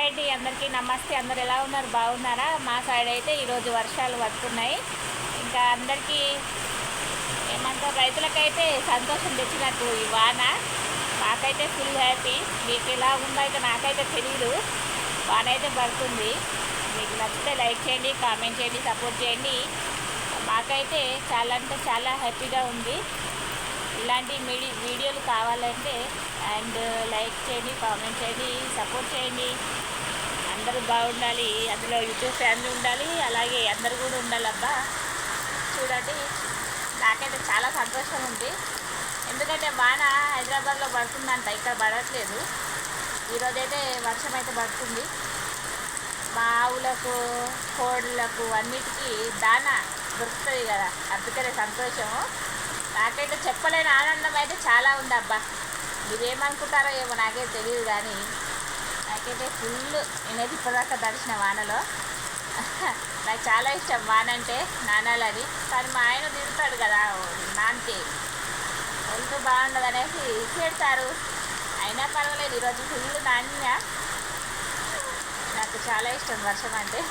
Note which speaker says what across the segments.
Speaker 1: అండి, అందరికీ నమస్తే. అందరు ఎలా ఉన్నారు? బాగున్నారా? మా సైడ్ అయితే ఈరోజు వర్షాలు పడుతున్నాయి. ఇంకా అందరికీ ఏమంటారు, రైతులకైతే సంతోషం తెచ్చినట్టు ఈ వాన. మాకైతే ఫుల్ హ్యాపీ. మీకు ఎలా ఉందో అయితే నాకైతే తెలియదు. వాన అయితే పడుతుంది. మీకు నచ్చితే లైక్ చేయండి, కామెంట్ చేయండి, సపోర్ట్ చేయండి. మాకైతే చాలా అంటే చాలా హ్యాపీగా ఉంది. ఇలాంటి వీడియోలు కావాలంటే అండ్ లైక్ చేయండి, కామెంట్ చేయండి, సపోర్ట్ చేయండి. అందరూ బాగుండాలి, అందులో యూట్యూబ్ ఫ్యామిలీ ఉండాలి, అలాగే అందరూ కూడా ఉండాలబ్బా. చూడండి, నాకైతే చాలా సంతోషం ఉంది. ఎందుకంటే వాన హైదరాబాద్లో పడుతుందంట, ఇక్కడ పడట్లేదు. ఈరోజైతే వర్షం అయితే పడుతుంది. మా ఆవులకు, కోళ్ళకు అన్నిటికీ దానా దొరుకుతుంది కదా, అందుకనే సంతోషము. నాకైతే చెప్పలేని ఆనందం అయితే చాలా ఉంది అబ్బా. మీరేమనుకుంటారో ఏమో నాకైతే తెలియదు, కానీ నాకైతే ఫుల్ నేనైతే ఇప్పటిదాకా దర్శన వానలో. నాకు చాలా ఇష్టం వాన అంటే, నానాలని. కానీ మా ఆయన తిడతాడు కదా, నాన్తే ఒంటు బాగుండదు అనేసి తిడతారు. అయినా పర్వాలేదు, ఈరోజు ఫుల్ నానినా. నాకు చాలా ఇష్టం వర్షం అంటే.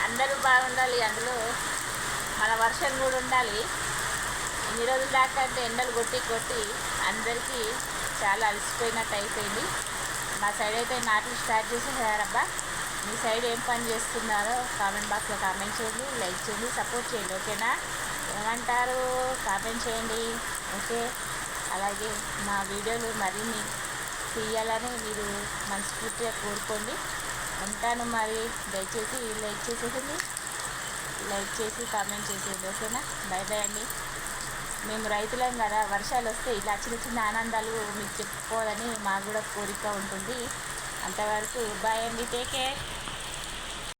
Speaker 1: అందరూ బాగుండాలి, అందులో మన వర్షం కూడా ఉండాలి. ఇన్ని రోజుల దాకా అంటే ఎండలు కొట్టి కొట్టి అందరికీ చాలా అలసిపోయినట్టు అయిపోయింది. మా సైడ్ అయితే నాట్లు స్టార్ట్ చేసేసారబ్బా. మీ సైడ్ ఏం పని చేస్తున్నారో కామెంట్ బాక్స్లో కామెంట్ చేయండి, లైక్ చేయండి, సపోర్ట్ చేయండి. ఓకేనా? ఏమంటారు? కామెంట్ చేయండి. ఓకే. అలాగే మా వీడియోలు మరిన్ని తీయాలని మీరు మనస్ఫూర్తిగా కోరుకోండి. ఉంటాను మరి. దయచేసి లైక్ చేసేసింది, లైక్ చేసి కామెంట్ చేసేది. ఓకేనా? బై బై అండి. మేము రైతులం కదా, వర్షాలు వస్తే ఇలా చిన్న చిన్న ఆనందాలు మీకు చెప్పుకోవాలని మాకు కూడా కోరిక ఉంటుంది. అంతవరకు బాయ్ అండి, టేక్ కేర్.